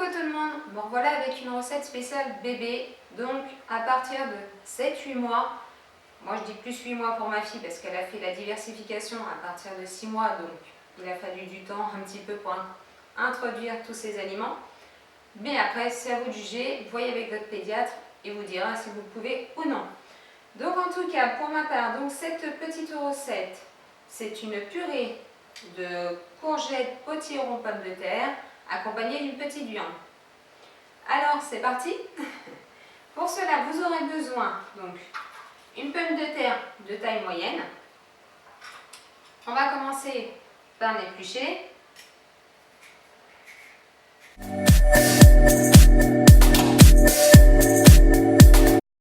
Coucou tout le monde, bon voilà avec une recette spéciale bébé, donc à partir de 7-8 mois, moi je dis plus 8 mois pour ma fille parce qu'elle a fait la diversification à partir de 6 mois, donc il a fallu du temps un petit peu pour introduire tous ces aliments. Mais après c'est à vous de juger, voyez avec votre pédiatre et vous dira si vous pouvez ou non. Donc en tout cas pour ma part, donc cette petite recette, c'est une purée de courgettes, potiron, pommes de terre, accompagnée d'une petite viande. Alors c'est parti. Pour cela vous aurez besoin donc une pomme de terre de taille moyenne. On va commencer par l'éplucher.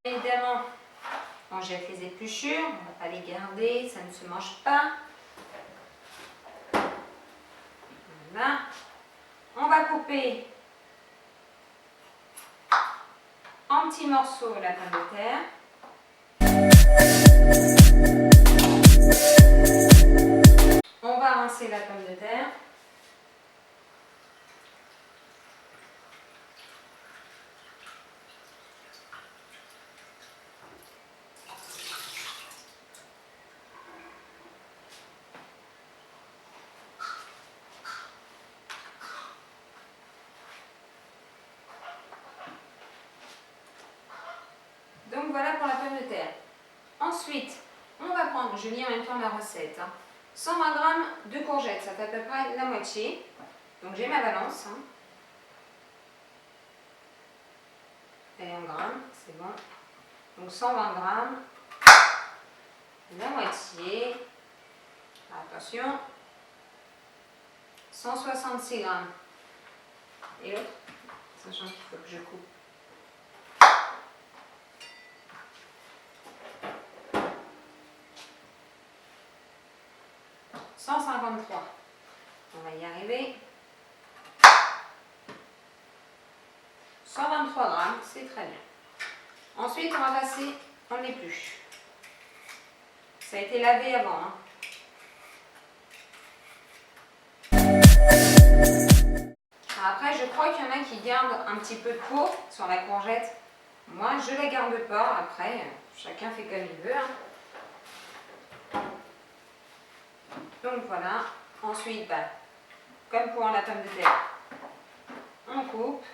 Évidemment, on jette les épluchures, on ne va pas les garder, ça ne se mange pas. Voilà. On va couper en petits morceaux la pomme de terre. On va rincer la pomme de terre. Donc voilà pour la pomme de terre. Ensuite, on va prendre, je lis en même temps la recette, 120 g de courgettes, ça fait à peu près la moitié. Donc j'ai ma balance. Elle est en grammes, c'est bon. Donc 120 g, la moitié. Attention, 166 g. Et l'autre, sachant qu'il faut que je coupe. « 153. On va y arriver. 123 g, c'est très bien. Ensuite, on va passer en épluche. Ça a été lavé avant. Après, je crois qu'il y en a qui gardent un petit peu de peau sur la courgette. Moi, je ne la garde pas. Après, chacun fait comme il veut. Donc voilà. Ensuite, comme pour la pomme de terre, on coupe.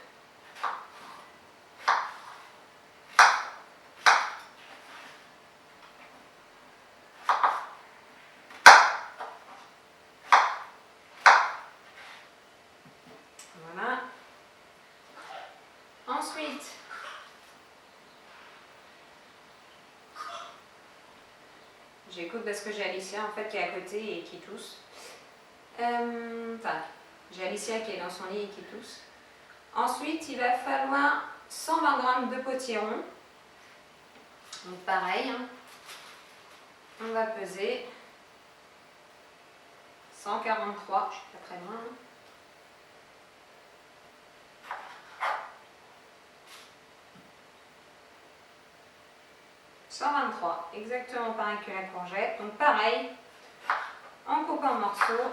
Voilà. Ensuite, j'écoute parce que j'ai Alicia en fait qui est à côté et qui tousse. J'ai Alicia qui est dans son lit et qui tousse. Ensuite, il va falloir 120 g de potiron. Donc pareil, on va peser 143, je suis pas très loin. 123, exactement pareil que la courgette. Donc pareil, on coupe en morceaux.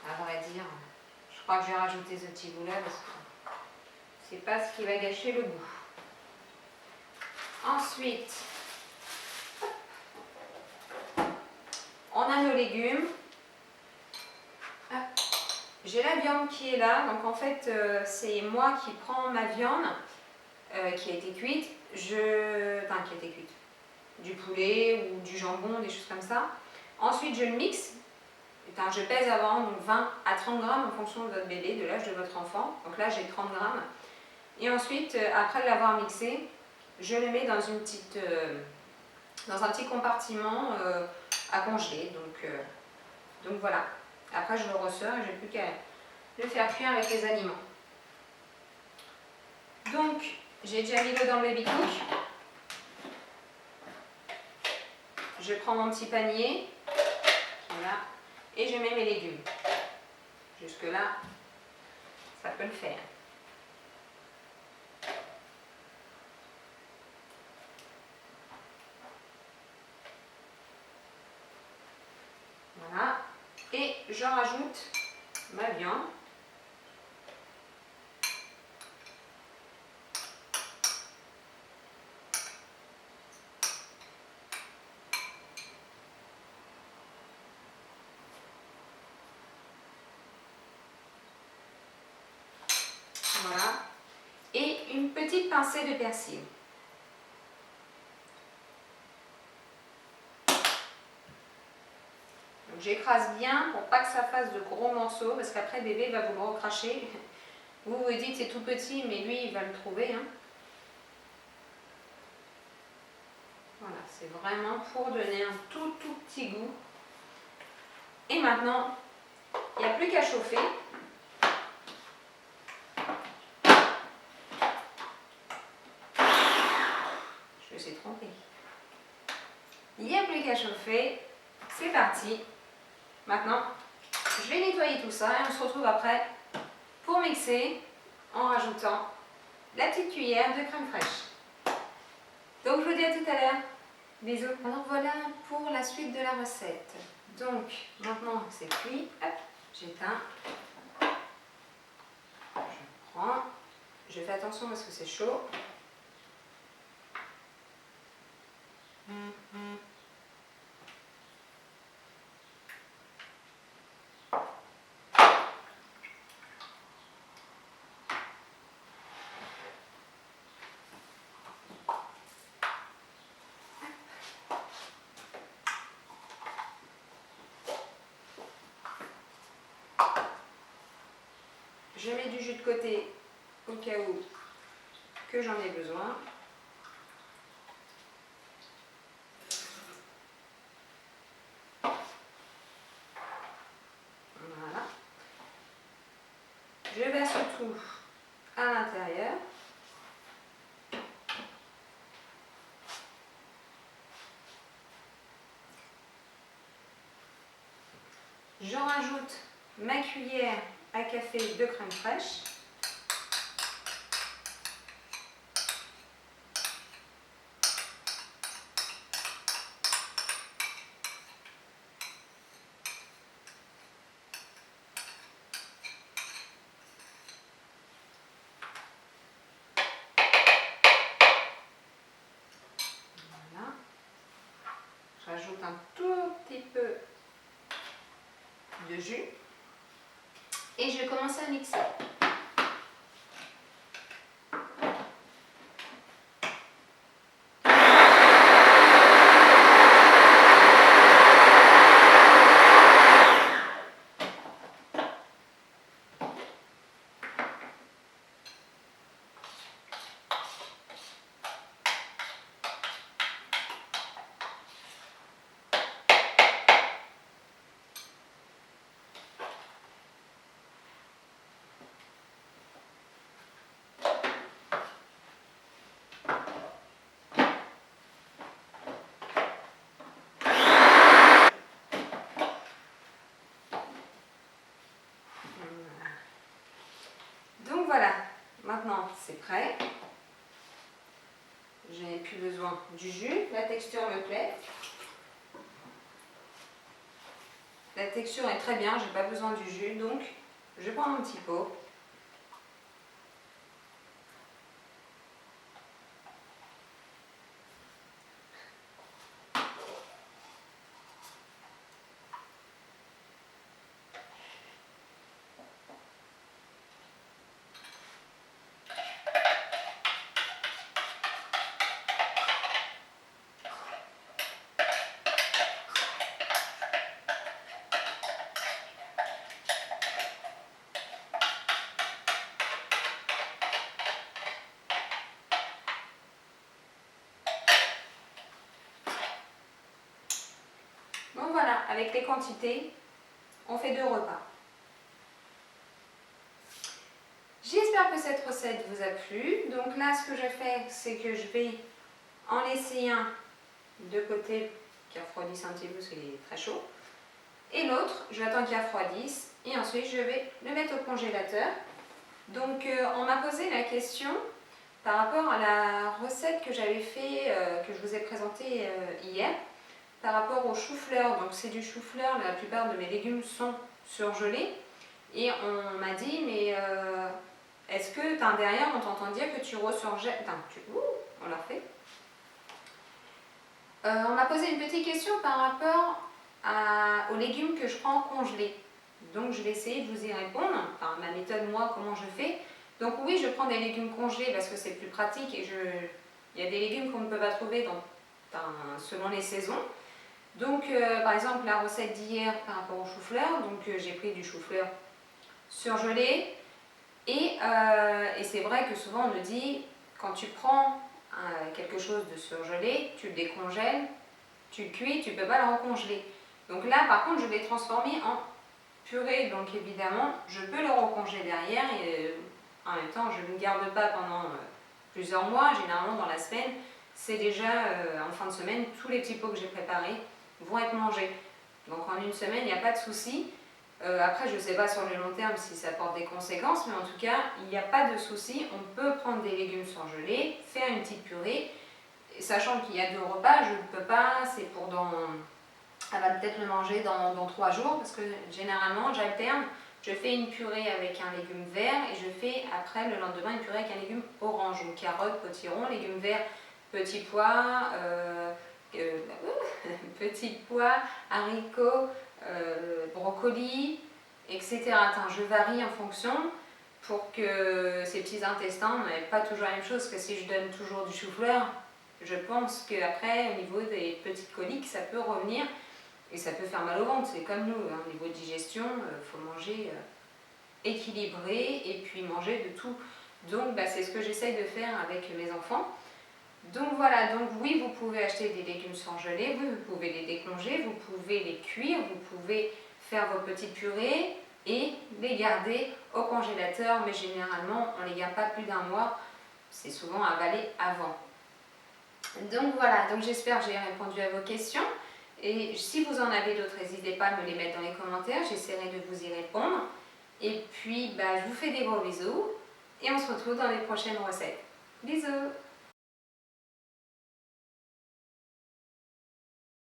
À vrai dire, je crois que je vais rajouter ce petit bout là parce que c'est pas ce qui va gâcher le goût. Ensuite, on a nos légumes. J'ai la viande qui est là, donc en fait c'est moi qui prends ma viande qui a été cuite, du poulet ou du jambon, des choses comme ça. Ensuite je le mixe. Je pèse avant, donc 20 à 30 g en fonction de votre bébé, de l'âge de votre enfant. Donc là, j'ai 30 g. Et ensuite, après l'avoir mixé, je le mets dans un petit compartiment à congeler. Donc voilà. Après, je le ressors et je n'ai plus qu'à le faire cuire avec les aliments. Donc, j'ai déjà mis l'eau dans le baby cook. je prends mon petit panier, voilà, et je mets mes légumes. Jusque là, ça peut le faire. Voilà, et je rajoute ma viande. Voilà, et une petite pincée de persil. J'écrase bien pour pas que ça fasse de gros morceaux, parce qu'après bébé va vous le recracher. Vous vous dites c'est tout petit, mais lui il va le trouver. Hein. Voilà, c'est vraiment pour donner un tout petit goût. Et maintenant, il n'y a plus qu'à chauffer. Je me suis trompée. Il n'y a plus qu'à chauffer. C'est parti. Maintenant, je vais nettoyer tout ça et on se retrouve après pour mixer en rajoutant la petite cuillère de crème fraîche. Donc je vous dis à tout à l'heure. Bisous. Alors voilà pour la suite de la recette. Donc maintenant c'est cuit. Hop, j'éteins. Je prends. Je fais attention parce que c'est chaud. Je mets du jus de côté au cas où que j'en ai besoin. Voilà. Je verse tout à l'intérieur. Je rajoute ma cuillère à café de crème fraîche. Voilà. J'ajoute un tout petit peu de jus et je commence à mixer. Donc voilà, maintenant c'est prêt. Je n'ai plus besoin du jus, la texture me plaît. La texture est très bien, je n'ai pas besoin du jus, donc je prends mon petit pot. Donc voilà, avec les quantités, on fait 2 repas. J'espère que cette recette vous a plu. Donc là, ce que je fais, c'est que je vais en laisser un de côté qu'il refroidisse un petit peu parce qu'il est très chaud. Et l'autre, j'attends qu'il refroidisse et ensuite je vais le mettre au congélateur. Donc on m'a posé la question par rapport à la recette que j'avais fait, que je vous ai présentée hier, par rapport au chou-fleur. Donc c'est du chou-fleur, la plupart de mes légumes sont surgelés. Et on m'a dit, mais est-ce que derrière on t'entend dire que tu resurgèles. On l'a fait. On m'a posé une petite question par rapport aux légumes que je prends congelés. Donc je vais essayer de vous y répondre, enfin ma méthode moi, comment je fais. Donc oui, je prends des légumes congelés parce que c'est plus pratique et il y a des légumes qu'on ne peut pas trouver selon les saisons. Donc par exemple la recette d'hier par rapport au chou-fleur, donc j'ai pris du chou-fleur surgelé et c'est vrai que souvent on me dit quand tu prends quelque chose de surgelé, tu le décongèles, tu le cuis, tu ne peux pas le recongeler. Donc là par contre je l'ai transformé en purée, donc évidemment je peux le recongeler derrière et en même temps je ne le garde pas pendant plusieurs mois, généralement dans la semaine, c'est déjà en fin de semaine, tous les petits pots que j'ai préparés vont être mangés. Donc en une semaine, il n'y a pas de souci. Après, je ne sais pas sur le long terme si ça porte des conséquences, mais en tout cas, il n'y a pas de souci. On peut prendre des légumes surgelés, faire une petite purée, et sachant qu'il y a 2 repas, je ne peux pas, c'est pour elle va peut-être le manger dans 3 jours, parce que généralement, j'alterne. Je fais une purée avec un légume vert et je fais après le lendemain une purée avec un légume orange, donc carottes, potiron, légumes verts, petits pois, petits pois, haricots, brocolis, etc. Je varie en fonction pour que ces petits intestins n'aient pas toujours la même chose, que si je donne toujours du chou-fleur, je pense qu'après, au niveau des petites coliques, ça peut revenir et ça peut faire mal au ventre. C'est comme nous, au niveau de digestion, il faut manger équilibré et puis manger de tout. Donc c'est ce que j'essaye de faire avec mes enfants. Donc voilà, donc oui, vous pouvez acheter des légumes surgelés, oui, vous pouvez les décongeler, vous pouvez les cuire, vous pouvez faire vos petites purées et les garder au congélateur, mais généralement on ne les garde pas plus d'1 mois, c'est souvent avalé avant. Donc voilà, donc j'espère que j'ai répondu à vos questions et si vous en avez d'autres, n'hésitez pas à me les mettre dans les commentaires, j'essaierai de vous y répondre. Et puis je vous fais des gros bisous et on se retrouve dans les prochaines recettes. Bisous!